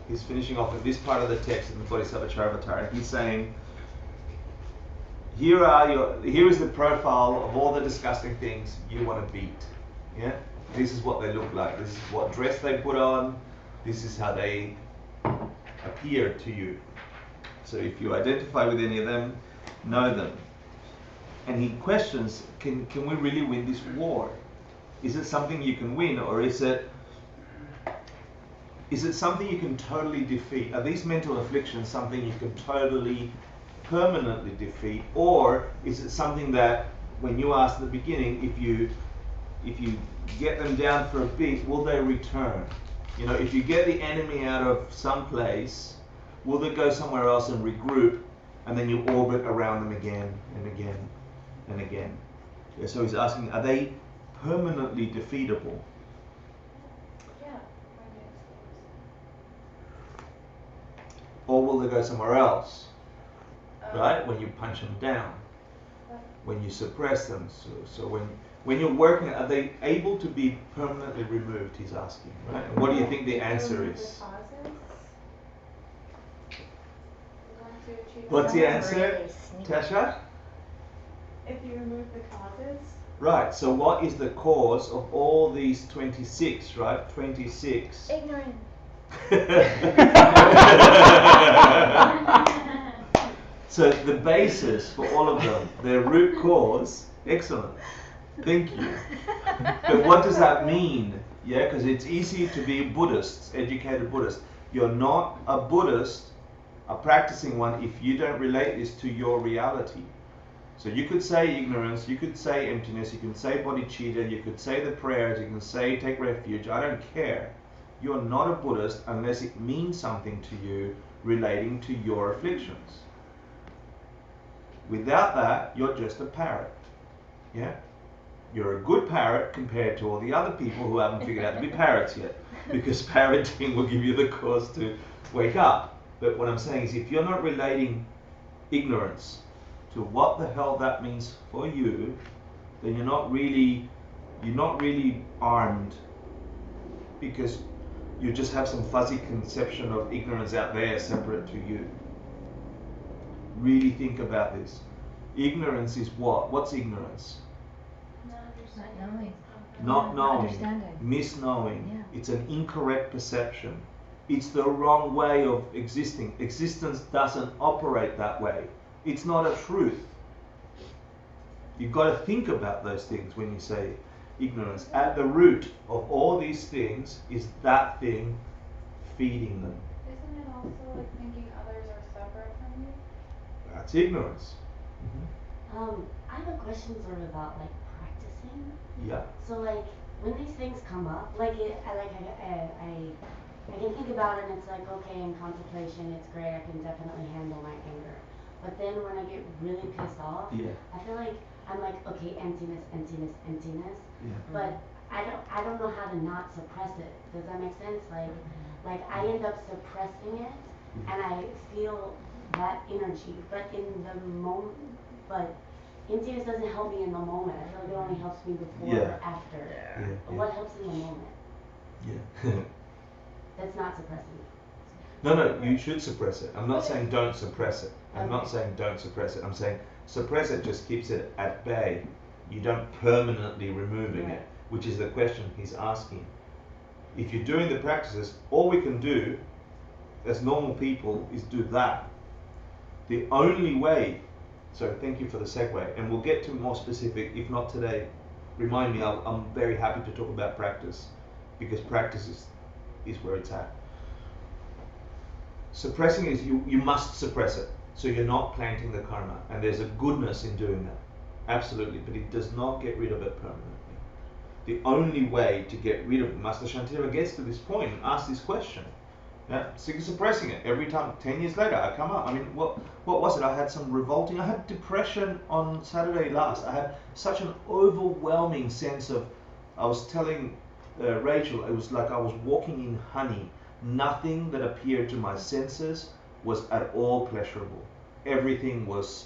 He's finishing off with this part of the text in the Bodhisattva Charavatar, and he's saying, here is the profile of all the disgusting things you want to beat. Yeah? This is what they look like. This is what dress they put on. This is how they appear to you. So if you identify with any of them, know them. And he questions, can we really win this war? Is it something you can win, or is it something you can totally defeat? Are these mental afflictions something you can totally, permanently defeat, or is it something that, when you asked at the beginning, if you get them down for a bit, will they return? You know, if you get the enemy out of some place, will they go somewhere else and regroup, and then you orbit around them again and again and again? Yeah, so he's asking, are they permanently defeatable? Yeah. Or will they go somewhere else? Right? When you punch them down, when you suppress them. So when you're working, are they able to be permanently removed? He's asking, right? And what do you think the answer is? What's the answer, Tasha? If you remove the causes. Right. So what is the cause of all these 26? Right? 26. Ignorance. So the basis for all of them, their root cause, excellent. Thank you. But what does that mean? Yeah, because it's easy to be Buddhists, educated Buddhists. You're not a Buddhist, a practicing one, if you don't relate this to your reality. So you could say ignorance, you could say emptiness, you can say bodhicitta, you could say the prayers, you can say take refuge. I don't care. You're not a Buddhist unless it means something to you relating to your afflictions. Without that, you're just a parrot. Yeah? You're a good parrot compared to all the other people who haven't figured out to be parrots yet. Because parroting will give you the cause to wake up. But what I'm saying is, if you're not relating ignorance to what the hell that means for you, then you're not really armed, because you just have some fuzzy conception of ignorance out there separate to you. Really think about this. Ignorance is what? What's ignorance? Not knowing. Not knowing. Understanding. Misknowing. Yeah. It's an incorrect perception. It's the wrong way of existing. Existence doesn't operate that way. It's not a truth. You've got to think about those things when you say ignorance. At the root of all these things is that thing feeding them. Isn't it also like thinking others are separate from you? That's ignorance. I have a question sort of about like practicing. Yeah. So like when these things come up, I can think about it and it's like, okay, in contemplation it's great, I can definitely handle my anger. But then when I get really pissed off, Yeah. I feel like I'm like, okay, emptiness. Yeah. But I don't know how to not suppress it. Does that make sense? Like I end up suppressing it and I feel that energy. But in the moment, but emptiness doesn't help me in the moment. I feel like it only helps me before Yeah. or after. Yeah. But what helps in the moment? Yeah. That's not suppressing it. No, you should suppress it. I'm not saying don't suppress it. I'm not saying don't suppress it. I'm saying suppress it just keeps it at bay. You don't permanently removing it, which is the question he's asking. If you're doing the practices, all we can do as normal people is do that. The only way, so thank you for the segue, and we'll get to more specific, if not today. Remind me, I'm very happy to talk about practice, because practice is where it's at. Suppressing is you must suppress it, so you're not planting the karma, and there's a goodness in doing that, absolutely, but it does not get rid of it permanently. The only way to get rid of it, Master Shantira gets to this point and asks this question. Yeah, suppressing it every time. 10 years later, I come up. I mean, what was it? I had some revolting. I had depression on Saturday last. I had such an overwhelming sense of. I was telling Rachel, it was like I was walking in honey. Nothing that appeared to my senses was at all pleasurable. Everything was,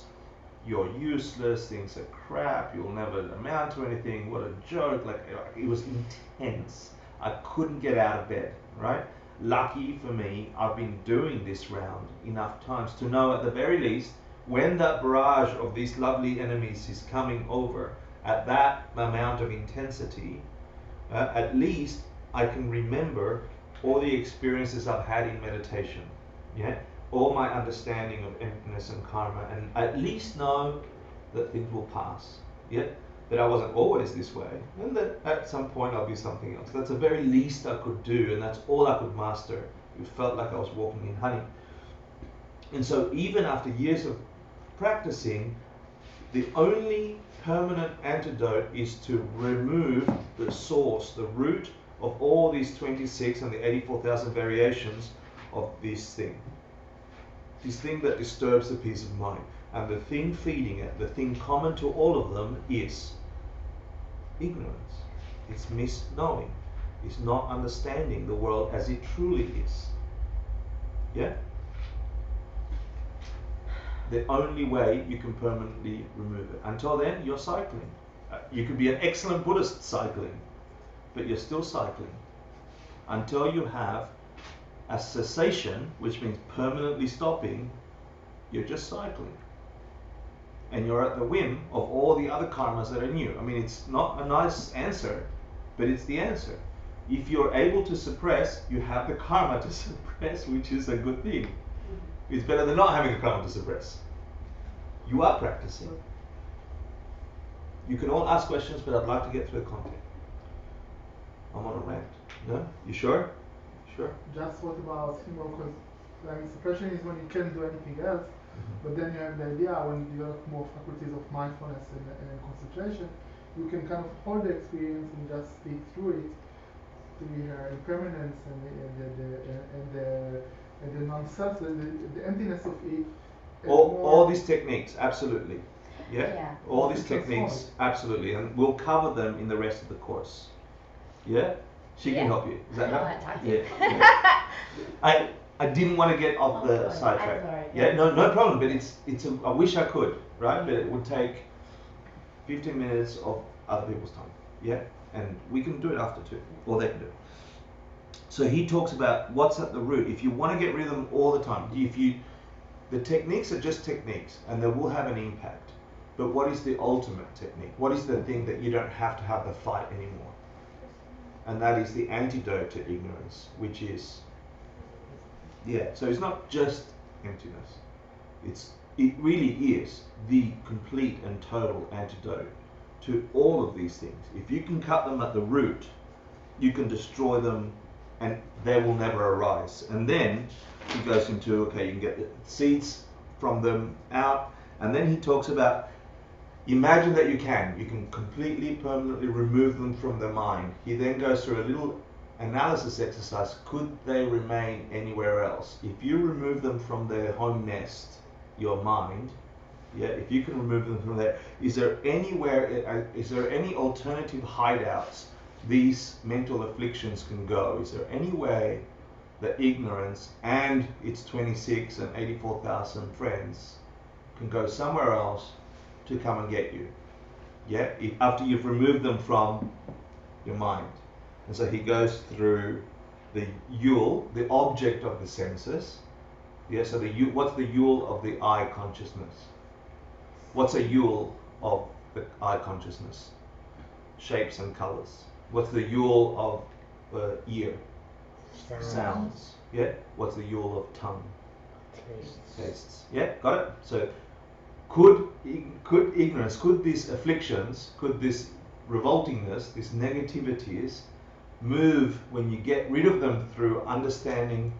you're useless. Things are crap. You'll never amount to anything. What a joke! Like it was intense. I couldn't get out of bed. Right. lucky for me, I've been doing this round enough times to know at the very least when that barrage of these lovely enemies is coming over at that amount of intensity, at least I can remember all the experiences I've had in meditation, yeah, all my understanding of emptiness and karma, and at least know that things will pass, yeah, that I wasn't always this way, and that at some point I'll be something else. That's the very least I could do, and that's all I could master. It felt like I was walking in honey. And so even after years of practicing, the only permanent antidote is to remove the source, the root of all these 26 and the 84,000 variations of this thing that disturbs the peace of mind. And the thing feeding it, the thing common to all of them, is ignorance. It's misknowing. It's not understanding the world as it truly is. Yeah? The only way you can permanently remove it. Until then, you're cycling. You could be an excellent Buddhist cycling, but you're still cycling. Until you have a cessation, which means permanently stopping, you're just cycling. And you're at the whim of all the other karmas that are new. I mean, it's not a nice answer, but it's the answer. If you're able to suppress, you have the karma to suppress, which is a good thing. It's better than not having a karma to suppress. You are practicing. You can all ask questions, but I'd like to get through the content. I'm on a rant. No? You sure? Sure? Just what about, because suppression is when you can't do anything else, but then you have the idea when you develop more faculties of mindfulness and concentration, you can kind of hold the experience and just speak through it to the impermanence and the non-self, the emptiness of it. All these techniques, absolutely. Yeah? Yeah. All these techniques, absolutely. And we'll cover them in the rest of the course. Yeah? She can help you. Is that right? Yeah. I didn't want to get off the sidetrack. Yeah, no problem. But I wish I could, right? But it would take 15 minutes of other people's time. Yeah, and we can do it after too, or they can do it. So he talks about what's at the root. If you want to get rid of them all the time, the techniques are just techniques, and they will have an impact. But what is the ultimate technique? What is the thing that you don't have to have the fight anymore? And that is the antidote to ignorance, which is, so it's not just emptiness. It really is the complete and total antidote to all of these things. If you can cut them at the root, you can destroy them and they will never arise. And then he goes into, you can get the seeds from them out. And then he talks about, imagine that you can completely, permanently remove them from the mind. He then goes through a little analysis exercise. Could they remain anywhere else? If you remove them from their home nest, your mind, if you can remove them from there, is there any alternative hideouts these mental afflictions can go? Is there any way that ignorance and its 26 and 84,000 friends can go somewhere else to come and get you? After you've removed them from your mind. And so he goes through the yule, the object of the senses. So what's the yule of the eye consciousness? What's a yule of the eye consciousness? Shapes and colors. What's the yule of the ear? Sounds. What's the yule of tongue? Tastes. Got it? So could ignorance, could these afflictions, could this revoltingness, these negativities move when you get rid of them through understanding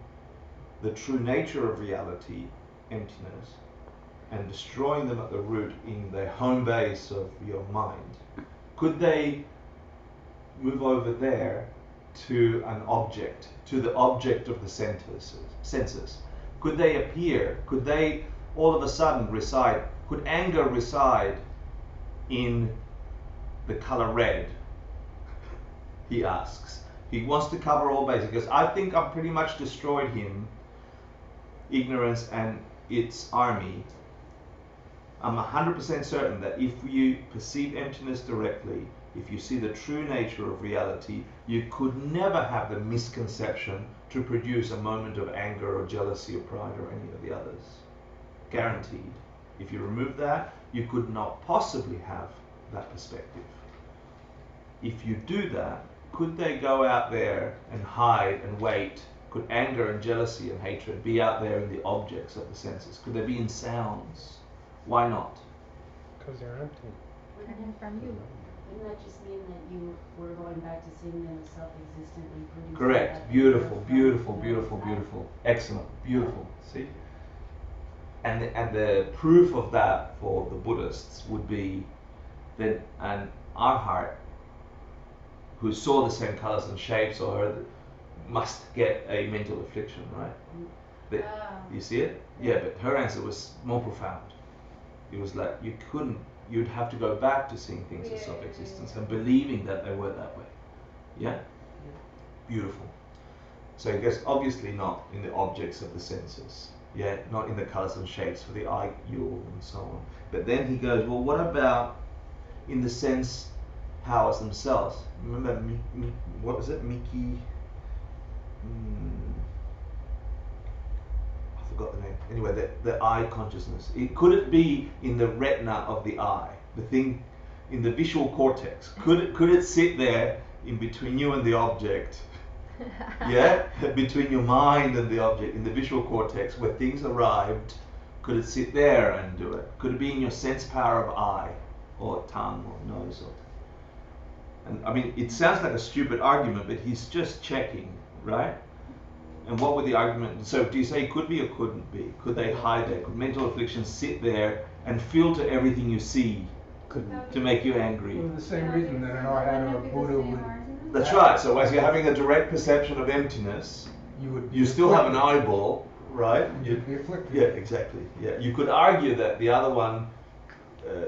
the true nature of reality, emptiness, and destroying them at the root in the home base of your mind? Could they move over there to an object, to the object of the senses? Could they appear? Could they all of a sudden reside? Could anger reside in the color red? He asks. He wants to cover all bases because I think I've pretty much destroyed him, ignorance and its army. I'm 100% certain that if you perceive emptiness directly, if you see the true nature of reality, you could never have the misconception to produce a moment of anger or jealousy or pride or any of the others. Guaranteed. If you remove that, you could not possibly have that perspective. If you do that, could they go out there and hide and wait? Could anger and jealousy and hatred be out there in the objects of the senses? Could they be in sounds? Why not? Because they're empty. And from you. Wouldn't that just mean that you were going back to seeing them as self-existently producing? Correct. that Beautiful, they beautiful, were beautiful, from beautiful. Excellent. Beautiful. See? And the proof of that for the Buddhists would be that an arhat who saw the same colors and shapes or heard it must get a mental affliction, right? That, you see it? Yeah, but her answer was more profound. It was like you'd have to go back to seeing things as self-existence and believing that they were that way. Yeah? Beautiful. So I guess obviously not in the objects of the senses. Yeah, not in the colors and shapes for the eye, you, and so on. But then he goes, well, what about in the sense powers themselves? Remember, what was it? Mickey? I forgot the name. Anyway, the eye consciousness. Could it be in the retina of the eye? The thing in the visual cortex. Could it sit there in between you and the object? Yeah, between your mind and the object in the visual cortex where things arrived. Could it sit there and do it? Could it be in your sense power of eye or tongue or nose or? And I mean, it sounds like a stupid argument, but he's just checking, right? And what would the argument? So do you say it could be or couldn't be? Could they hide there? Could mental afflictions sit there and filter everything you see to make you angry? For the same reason that an arhat or a Buddha would. That's right. So as you're having a direct perception of emptiness, you still have an eyeball, right? You'd be afflicted. Yeah, exactly. Yeah, you could argue that the other one,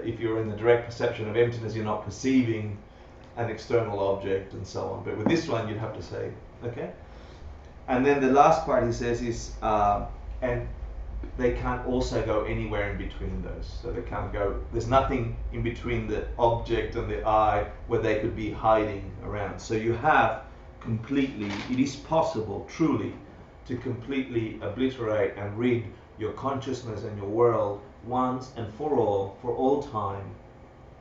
if you're in the direct perception of emptiness, you're not perceiving an external object and so on. But with this one, you'd have to say, okay. And then the last part he says is, and they can't also go anywhere in between those. So they can't go, there's nothing in between the object and the eye where they could be hiding around. So you have completely, it is possible truly to completely obliterate and rid your consciousness and your world once and for all time,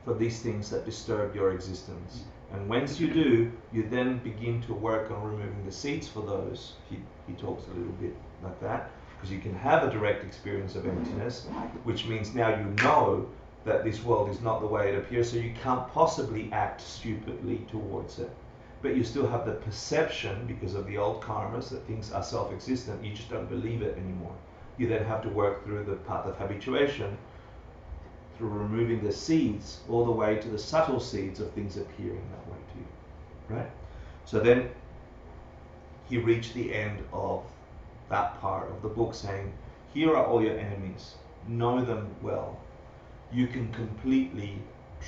for these things that disturb your existence. And once you do, you then begin to work on removing the seeds for those. He talks a little bit like that, because you can have a direct experience of emptiness, which means now you know that this world is not the way it appears, so you can't possibly act stupidly towards it. But you still have the perception, because of the old karmas, that things are self-existent. You just don't believe it anymore. You then have to work through the path of habituation, through removing the seeds all the way to the subtle seeds of things appearing that way to you, right? So then he reached the end of that part of the book saying, here are all your enemies, know them well. You can completely,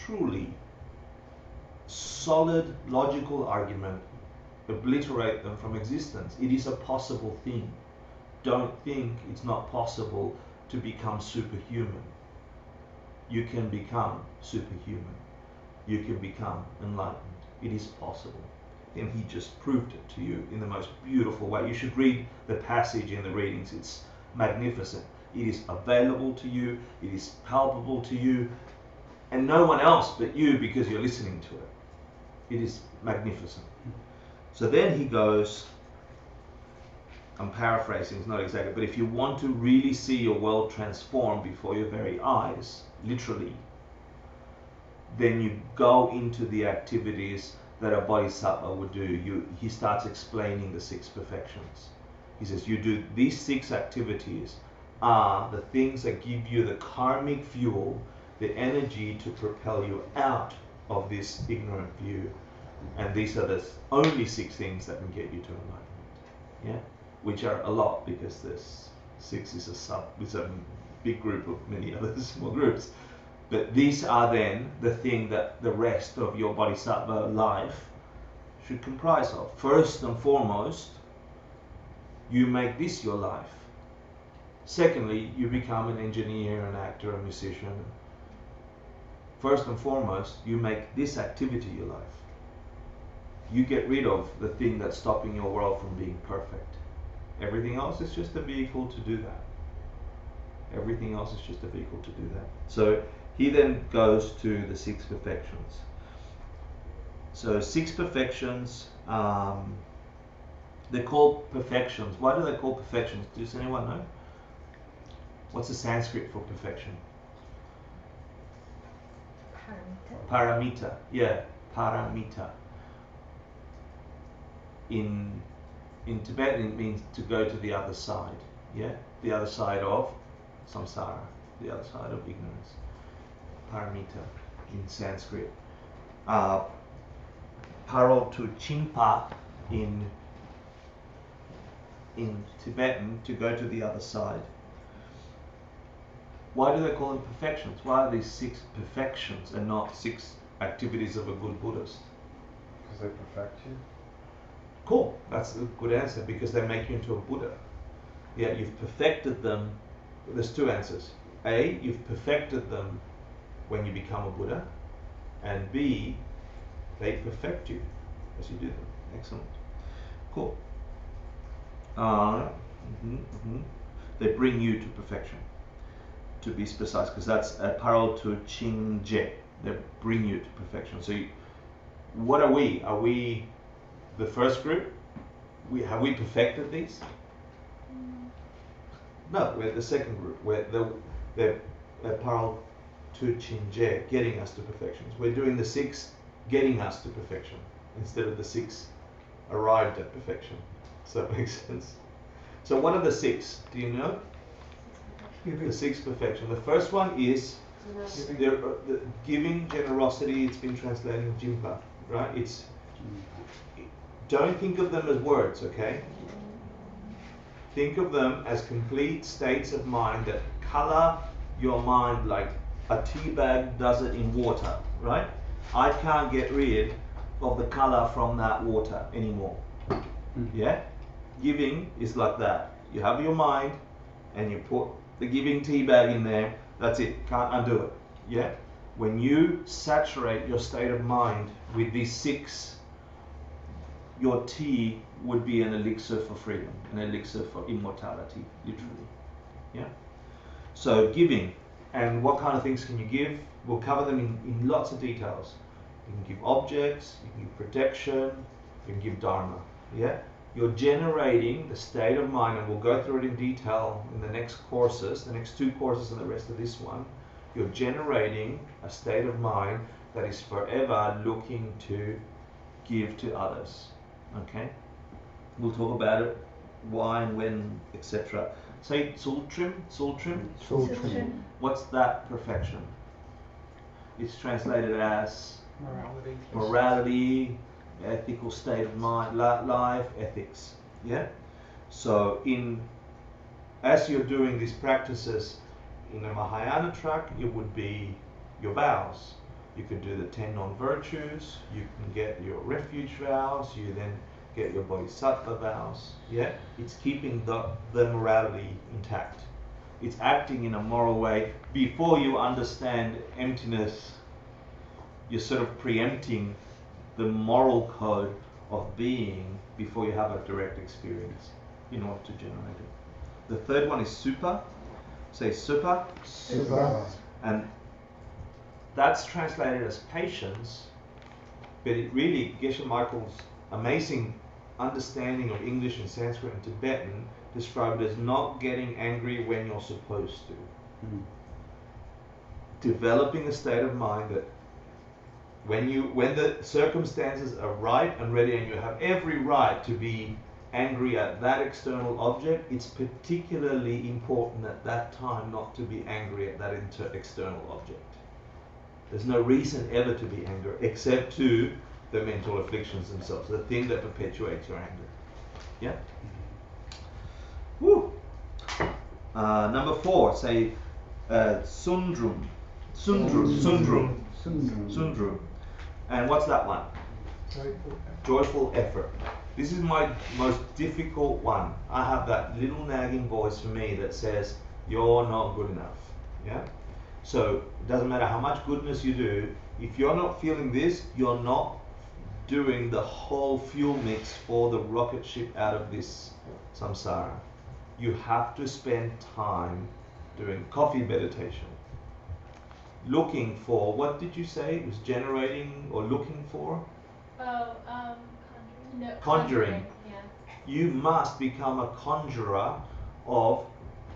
truly, solid, logical argument, obliterate them from existence. It is a possible thing. Don't think it's not possible to become superhuman. You can become superhuman. You can become enlightened. It is possible. And he just proved it to you in the most beautiful way. You should read the passage in the readings. It's magnificent. It is available to you. It is palpable to you. And no one else but you, because you're listening to it. It is magnificent. So then he goes, I'm paraphrasing, it's not exactly, but if you want to really see your world transform before your very eyes, literally, then you go into the activities that a Bodhisattva would do. He starts explaining the 6 perfections. He says, you do these 6 activities are the things that give you the karmic fuel, the energy to propel you out of this ignorant view. And these are the only 6 things that can get you to enlightenment. Yeah? Which are a lot, because this 6 is a big group of many other small groups. But these are then the thing that the rest of your Bodhisattva life should comprise of. First and foremost, you make this your life. Secondly, you become an engineer, an actor, a musician. first and foremost, you make this activity your life. You get rid of the thing that's stopping your world from being perfect. Everything else is just a vehicle to do that. Everything else is just a vehicle to do that. So he then goes to the 6 perfections. So 6 perfections, they're called perfections. Why do they call perfections? Does anyone know? What's the Sanskrit for perfection? Paramita. Yeah, paramita. In Tibetan it means to go to the other side. Yeah, the other side of samsara, the other side of ignorance. Paramita in Sanskrit. Paro to chimpa in Tibetan, to go to the other side. Why do they call them perfections? Why are these 6 perfections and not 6 activities of a good Buddhist? Because they perfect you. Cool, that's a good answer, because they make you into a Buddha. Yeah, you've perfected them. There's 2 answers. A, you've perfected them when you become a Buddha, and B, they perfect you as you do them. Excellent. Cool. They bring you to perfection, to be precise, because that's a paro to chingje. They bring you to perfection. So what are we? Are we the first group? Have we perfected these? No, we're the second group. They're paro to chinje, getting us to perfections. We're doing the 6 getting us to perfection instead of the 6 arrived at perfection. Does that make sense? So what are the 6? Do you know? The 6 perfection. The first one is the giving, generosity. It's been translated in Jimpa, right? Don't think of them as words, okay? Think of them as complete states of mind that color your mind like a tea bag does it in water, right? I can't get rid of the color from that water anymore. Yeah? Giving is like that. You have your mind and you put the giving tea bag in there, that's it, can't undo it. Yeah? When you saturate your state of mind with these 6, your tea would be an elixir for freedom, an elixir for immortality, literally. Yeah? So giving, and what kind of things can you give? We'll cover them in lots of details. You can give objects, you can give protection, you can give dharma. Yeah? You're generating the state of mind, and we'll go through it in detail in the next courses, the next 2 courses and the rest of this one. You're generating a state of mind that is forever looking to give to others. Okay? We'll talk about it, why and when, etc. Say Sultrim. What's that perfection? It's translated as morality, ethical state of mind, life, ethics. Yeah? So as you're doing these practices in a Mahayana track, it would be your vows. You could do the 10 non-virtues, you can get your refuge vows, you then get your Bodhisattva vows. Yeah? It's keeping the morality intact. It's acting in a moral way. Before you understand emptiness, you're sort of preempting the moral code of being before you have a direct experience in order to generate it. The third one is super. Say super. Super. And that's translated as patience, but it really, Geshe Michael's amazing understanding of English and Sanskrit and Tibetan described it as not getting angry when you're supposed to. Developing a state of mind that when the circumstances are right and ready and you have every right to be angry at that external object, it's particularly important at that time not to be angry at that external object. There's no reason ever to be angry except to the mental afflictions themselves, the thing that perpetuates your anger. Yeah? Woo! Number 4, say Sundrum. And what's that one? Joyful effort. This is my most difficult one. I have that little nagging voice for me that says, you're not good enough. Yeah? So it doesn't matter how much goodness you do, if you're not feeling this, you're not doing the whole fuel mix for the rocket ship out of this samsara. You have to spend time doing coffee meditation. Looking for, what did you say? It was generating or looking for? Oh, conjuring. No, Conjuring. Yeah. You must become a conjurer of,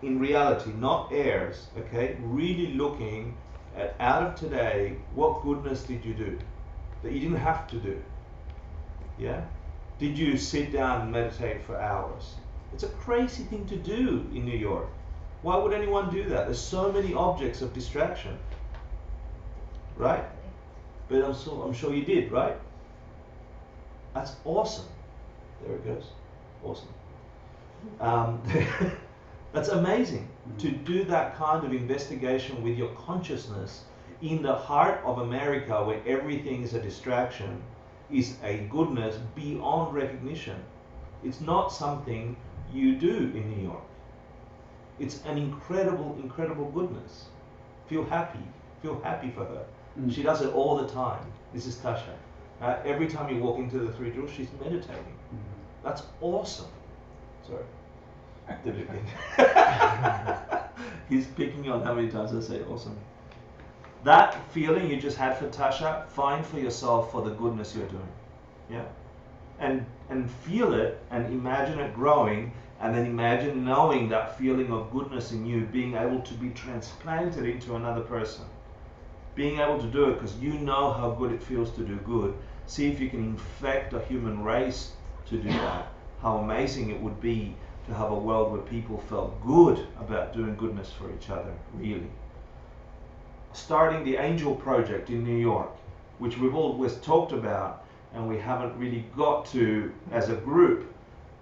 in reality, not heirs, okay? Really looking at, out of today, what goodness did you do that you didn't have to do? Yeah? Did you sit down and meditate for hours? It's a crazy thing to do in New York. Why would anyone do that? There's so many objects of distraction, right? But I'm sure you did, right? That's awesome. There it goes. Awesome. That's amazing to do that kind of investigation with your consciousness in the heart of America, where everything is a distraction, is a goodness beyond recognition. It's not something you do in New York. It's an incredible, incredible goodness. Feel happy. Feel happy for her. She does it all the time. This is Tasha. Every time you walk into the three jewels, she's meditating. That's awesome. Sorry. Did it again. He's picking on how many times I say awesome. That feeling you just had for Tasha, find for yourself for the goodness you're doing. Yeah? And feel it and imagine it growing, and then imagine knowing that feeling of goodness in you being able to be transplanted into another person. Being able to do it because you know how good it feels to do good. See if you can infect a human race to do that. How amazing it would be to have a world where people felt good about doing goodness for each other, really. Starting the Angel Project in New York, which we've always talked about and we haven't really got to as a group,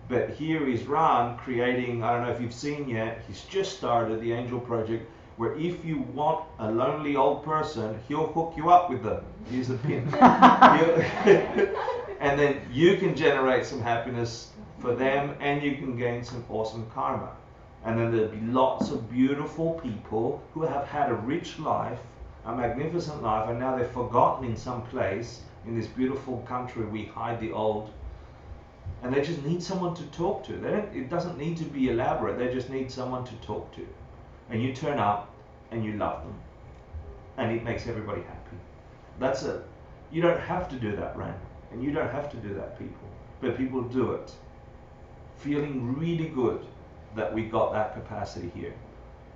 but here is Ran creating, I don't know if you've seen yet, he's just started the Angel Project, where if you want a lonely old person, he'll hook you up with them. Here's a pin. And then you can generate some happiness for them, and you can gain some awesome karma. And then there'll be lots of beautiful people who have had a rich life, a magnificent life, and now they're forgotten in some place in this beautiful country. We hide the old, and they just need someone to talk to. It doesn't need to be elaborate. They just need someone to talk to. And you turn up and you love them, and it makes everybody happy. That's it. You don't have to do that, Ran, and you don't have to do that, people. But people do it, feeling really good that we got that capacity here.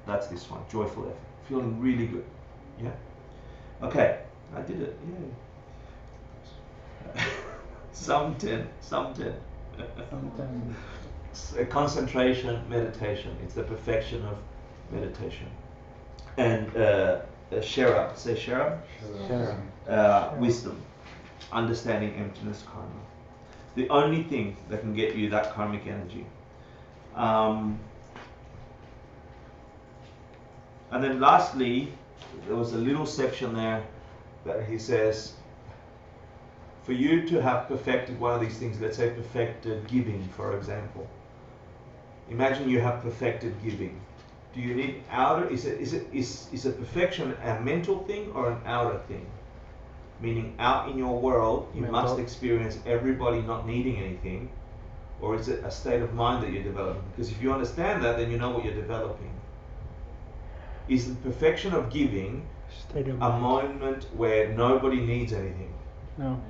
That's this one, joyful effort. Feeling really good. Yeah? Okay, I did it. Yay. Some 10. Concentration, meditation. It's the perfection of meditation. And Shera, say Shera? Wisdom. Understanding emptiness, karma. The only thing that can get you that karmic energy. And then lastly, there was a little section there that he says, for you to have perfected one of these things, let's say perfected giving, for example. Imagine you have perfected giving. Do you need outer? Is a perfection a mental thing or an outer thing? Meaning out in your world, you must experience everybody not needing anything, or is it a state of mind that you're developing? Because if you understand that, then you know what you're developing. Is the perfection of giving a moment where nobody needs anything? No.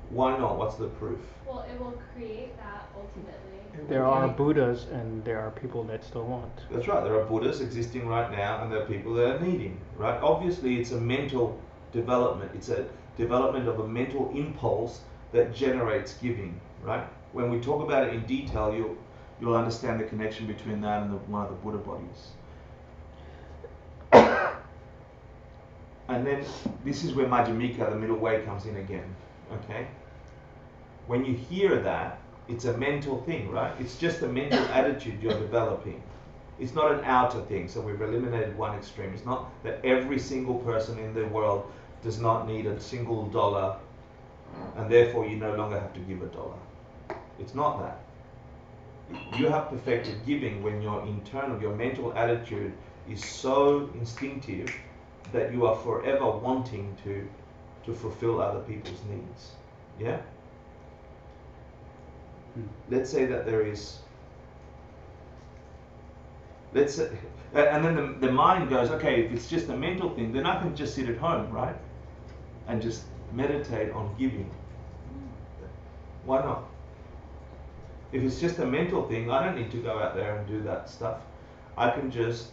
Why not? What's the proof? Well, it will create that ultimately. There are Buddhas and there are people that still want. That's right. There are Buddhas existing right now, and there are people that are needing. Right? Obviously, it's a mental development. It's a development of a mental impulse that generates giving. Right? When we talk about it in detail, you'll understand the connection between that and one of the Buddha bodies. And then this is where Majjhimika, the middle way, comes in again. Okay? When you hear that, it's a mental thing, right? It's just a mental attitude you're developing. It's not an outer thing, so we've eliminated one extreme. It's not that every single person in the world does not need a single dollar, and therefore you no longer have to give $1. It's not that. You have perfected giving when your internal, your mental attitude is so instinctive that you are forever wanting to fulfill other people's needs. Yeah? Let's say that there is, let's say, and then the mind goes, okay, if it's just a mental thing, then I can just sit at home, right? And just meditate on giving. Why not? If it's just a mental thing, I don't need to go out there and do that stuff. I can just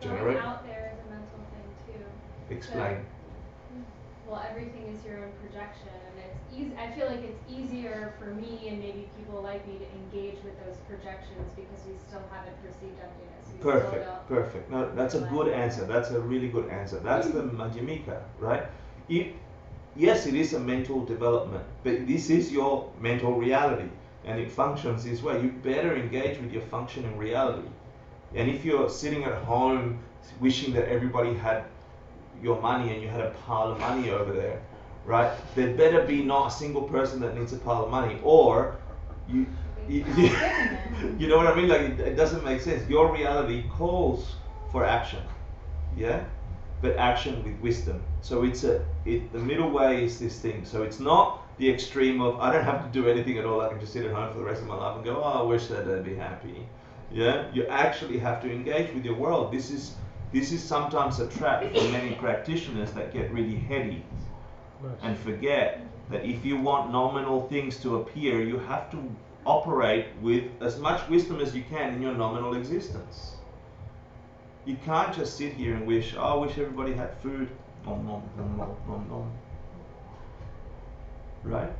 generate. Going out there is a mental thing too. Explain. Well, everything is your own projection, and it's easy. I feel like it's easier for me and maybe people like me to engage with those projections because we still haven't perceived emptiness. We still Perfect, don't perfect. No, that's a good answer. That's a really good answer. That's the Madhyamika, right? Yes, it is a mental development, but this is your mental reality, and it functions this way. You better engage with your functioning reality. And if you're sitting at home wishing that everybody had your money and you had a pile of money over there, right? There better be not a single person that needs a pile of money, or you know what I mean? Like it doesn't make sense. Your reality calls for action, yeah, but action with wisdom. So the middle way is this thing. So it's not the extreme of I don't have to do anything at all. I can just sit at home for the rest of my life and go, oh, I wish that I'd be happy. Yeah, you actually have to engage with your world. This is sometimes a trap for many practitioners that get really heady and forget that if you want nominal things to appear, you have to operate with as much wisdom as you can in your nominal existence. You can't just sit here and wish, oh, I wish everybody had food. Nom, nom, nom, nom, nom, nom. Right?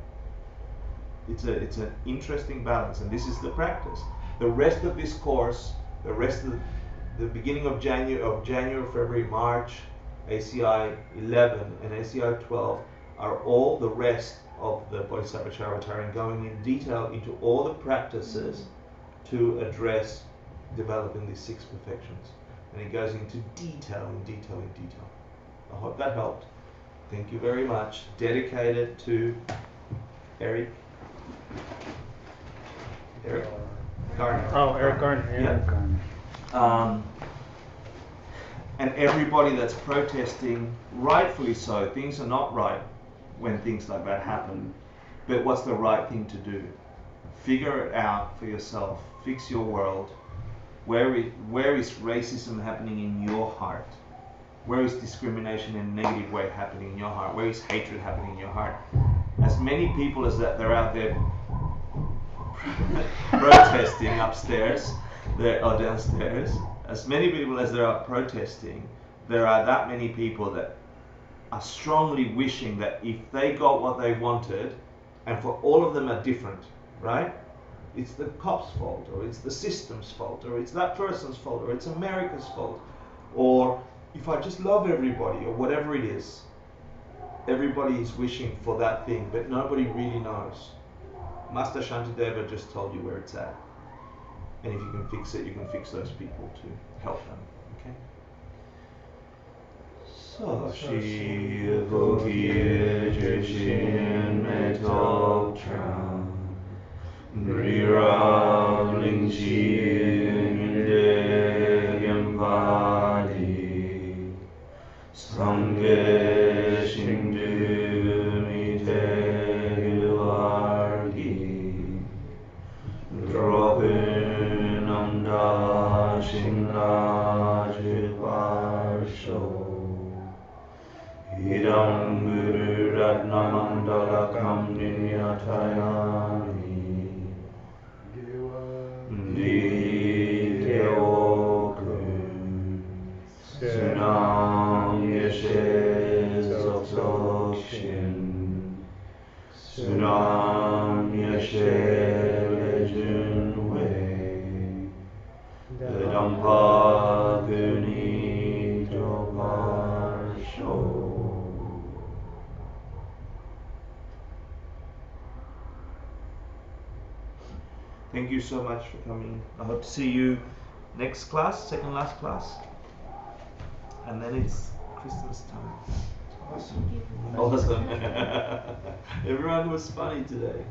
It's an interesting balance, and this is the practice. The rest of this course, the beginning of January, February, March, ACI 11 and ACI 12 are all the rest of the Bodhisattva Charvatarian going in detail into all the practices to address developing these 6 perfections. And it goes into detail. I hope that helped. Thank you very much. Dedicated to Eric Gardner. Oh, Eric Gardner. Yeah. And everybody that's protesting, rightfully so, things are not right when things like that happen. But what's the right thing to do? Figure it out for yourself. Fix your world. Where is racism happening in your heart? Where is discrimination in a negative way happening in your heart? Where is hatred happening in your heart? As many people as that they're out there protesting upstairs or downstairs, as many people as there are protesting, there are that many people that are strongly wishing that if they got what they wanted, and for all of them are different, right? It's the cops' fault, or it's the system's fault, or it's that person's fault, or it's America's fault, or if I just love everybody, or whatever it is. Everybody is wishing for that thing, but nobody really knows. Master Shantideva just told you where it's at. And if you can fix it, you can fix those people to help them. Okay? So, Shi Vogi Jishin Metal Tram Brirao Ling Chin Yam Vadi Sangye Shindu Mite Gilvargi Dropin Amda Shingla Jivarsho Idam Guru Ratnamandalakam Ninyatayami Diteokun Sunam Yeshe Zokzokshin Sunam Yeshe Lejunwe Dampa Guni Toparsho. Thank you so much for coming. I hope to see you next class, second last class. And then it's Christmas time. Awesome. Everyone was funny today.